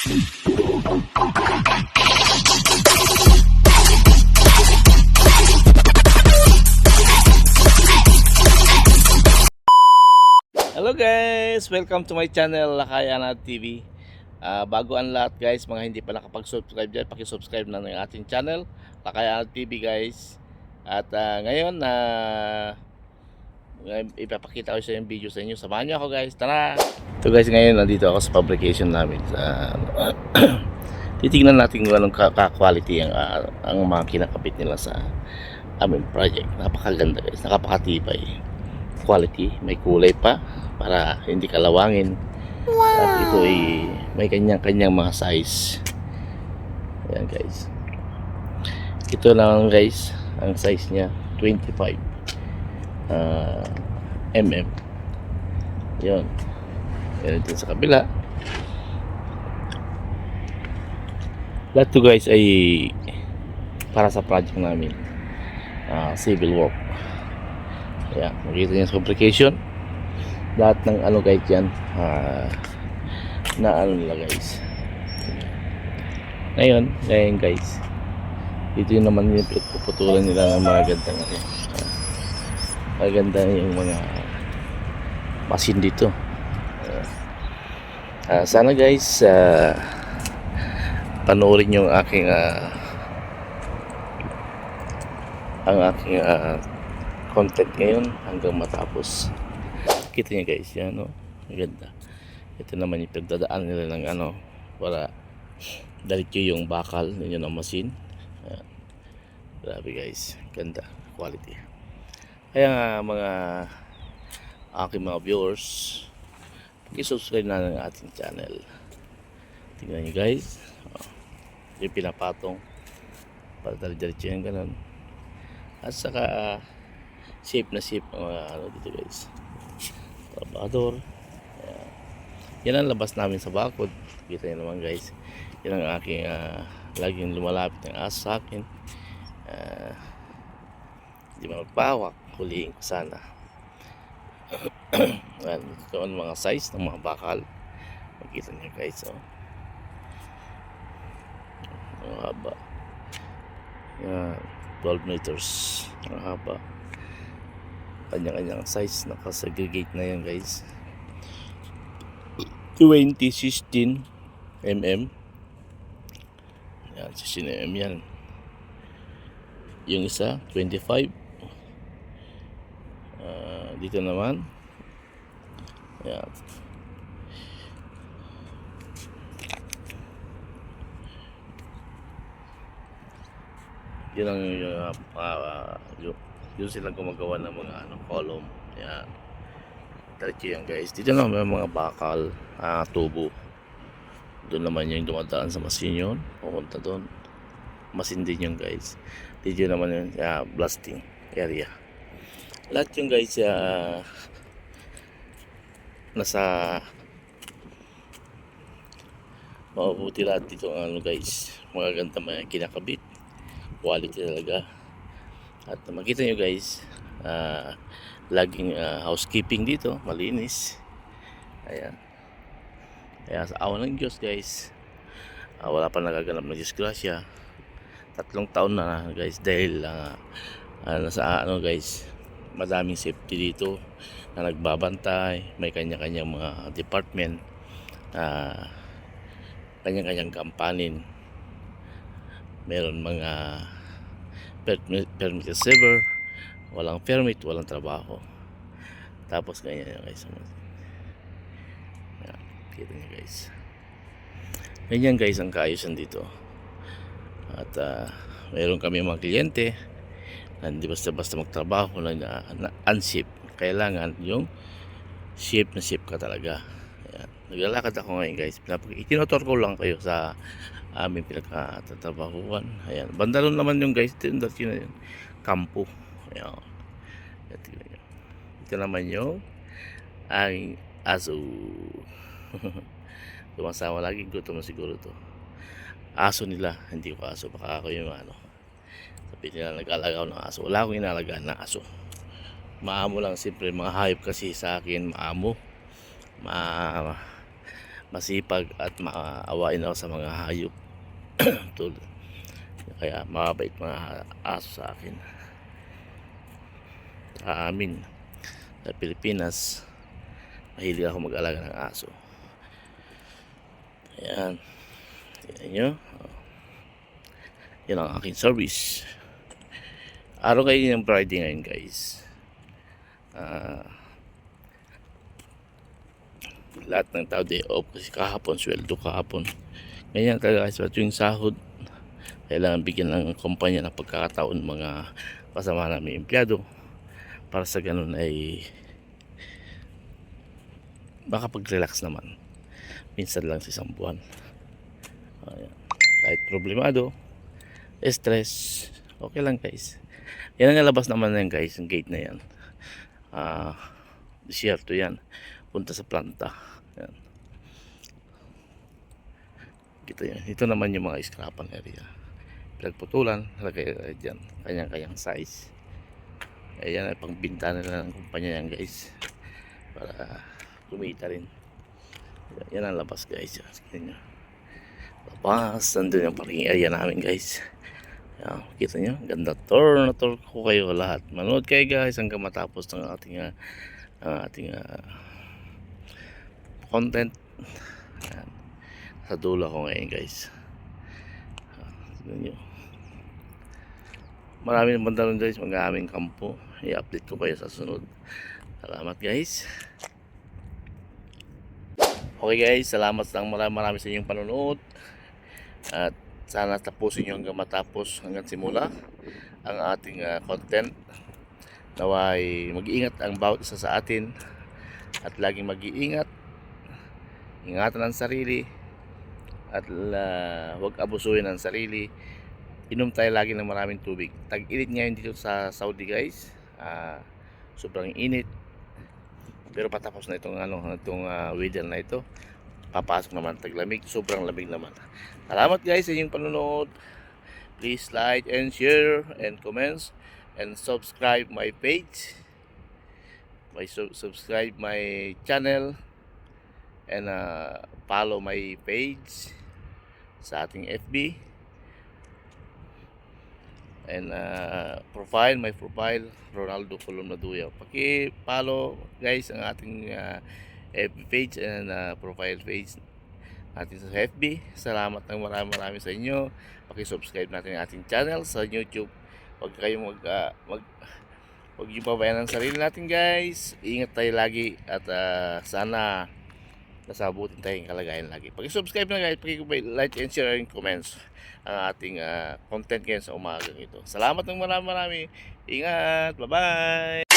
Hello guys! Welcome to my channel, Lakayana TV. Bago ang lahat guys, mga hindi pa nakapag-subscribe dyan, pakisubscribe na ng ating channel, Lakayana TV guys. At ngayon, ipapakita ko sa yung video sa inyo. Samahan nyo ako guys, tara! Ito guys, ngayon nandito ako sa fabrication namin. Titignan natin kung anong quality ang mga kinakabit nila sa aming project. Napakaganda guys, napakatibay. Quality, may kulay pa para hindi kalawangin. Wow. At ito ay may kanyang mga size. Ayan guys. Ito lang guys, ang size niya 25 mm. Yun. Yan din sa kabila. Lahat to guys ay para sa project namin, civil work. Ayan, makita niyo sa fabrication. Lahat ng ano guys yan, na ano nila guys. Ngayon guys, dito yun naman yung puputulan nila ng mga gandang maganda yung mga machine dito. Sana guys, panoorin yung aking content ngayon hanggang matapos. Kita niyo guys, yan no, maganda. Ito naman yung pagdadaan nila ng ano para diretso yung bakal ninyo ng machine. Ayan. Grabe guys, ganda, quality. Kaya nga mga aking mga viewers, i-subscribe na ng ating channel. Tingnan nyo guys, yung pinapatong para diretso yung ganun. At saka shape na shape ang mga ano dito guys, trabador. Yan ang labas namin sa bakod. Kita nyo naman guys, yan ang aking laging lumalapit ng aso sa akin. Hindi magpawak, huliin ko sana. Ito ang mga size ng mga bakal. Makita nyo guys, ang haba yan, 12 meters ang haba. Kanya-kanyang size, nakasegregate na yan guys. 16 mm. Yan, 16 mm yan. Yung isa 25. Dito naman yan, yun ang yun silang gumagawa ng mga column. Yan, diretso yan guys. Dito naman may mga bakal, tubo. Doon naman yung dumadaan sa machine yun, pupunta doon. Machine din yun guys. Dito naman yung blasting area. Lahat yung guys nasa mabuti lahat dito ang ano guys, mga ganda mga kinakabit, quality talaga. At makita nyo guys, laging housekeeping dito, malinis. Ayan. Kaya sa awa ng Diyos guys, wala pa nagaganap na disgrasya. 3 taon na guys, dahil nasa ano guys, madaming safety dito na nagbabantay. May kanya-kanyang mga department, kanya-kanyang kampanin. Meron mga permit receiver, walang permit, walang trabaho. Tapos ganyan guys. Yan, kita nyo guys. Ganyan guys ang kaayusan dito. At meron kami mga kliyente na hindi basta-basta magtrabaho na unsafe. Kailangan yung shape na shape ka talaga. Ayan. Naglalakad ako ngayon guys. Itinotor ko lang kayo sa aming pinagkatatrabahuan. Ayan. Bandalon naman yung guys. Ito na yun. Kampo. Ayan. Ito naman yung ang aso. Sumasama lagi. Gutom na siguro to. Aso nila. Hindi ko aso. Baka ako yung ano. Sabi nila nag-alagaw ng aso. Wala akong inalagaan ng aso. Maamo lang, siyempre mga hayop kasi sa akin, maamo, masipag at maawain ako sa mga hayop. Tulad. Kaya mababait mga aso sa akin. Sa amin, sa Pilipinas, mahilig ako mag-alaga ng aso. Ayan. Tignan nyo. Yan ang aking service. Araw kayo ng Friday ngayon guys. Lahat ng tao day off kasi kahapon, sweldo kahapon. Ganyan talaga guys, yung sahod kailangan bigyan ng kumpanya ng pagkakataon mga kasama namin empleyado para sa ganun ay makapag-relax naman minsan lang sa isang buwan. Ayan. Kahit problemado, stress, okay lang guys. Yan ang labas naman na yan guys, yung gate na yan. Disyerto yan, punta sa planta. Ayan. Kita yan. Ito naman yung mga scrapan area, pinagputulan, lagay dyan, kanyang size. Ayan ay pangbinta nila ng kumpanya yan guys, para kumita rin. Yan ang labas guys. Kita nyo, labas, nandun yung parking area namin guys. Ayan, kita nyo, ganda. Tour na tour ko kayo lahat. Manood kayo guys hanggang matapos ng ating content. Ayan. Sa dulo ko ngayon guys. Tignan nyo, marami ng banda rin guys, mag-aming kampo. I-update ko kayo sa sunod. Salamat guys. Okay guys, salamat ng marami sa inyong panonood. At sana tapusin nyo hanggang matapos, hanggang simula ang ating content. Naway mag-iingat ang bawat isa sa atin at laging mag-iingat. Ingatan ang sarili at huwag abusuhin ang sarili. Inom tayo lagi ng maraming tubig. Tag-init ngayon dito sa Saudi guys. Sobrang init. Pero patapos na itong weather na ito. Papasok naman taglamig. Sobrang lamig naman. Salamat guys sa inyong panonood. Please like and share and comments and subscribe my page. Subscribe my channel and follow my page sa ating FB. And my profile Ronaldo Columnaduya. Paki-follow guys ang ating FB page and profile page natin sa FB. Salamat ng marami sa inyo. Paki-subscribe natin ang ating channel sa YouTube. Huwag kayong huwag yung pabayaan ng sarili natin guys. Ingat tayo lagi at sana nasabutin tayong kalagayan lagi. Paki-subscribe na guys, paki-like and share and comments ang ating content ngayon sa umagang ito. Salamat ng marami. Ingat. Bye-bye.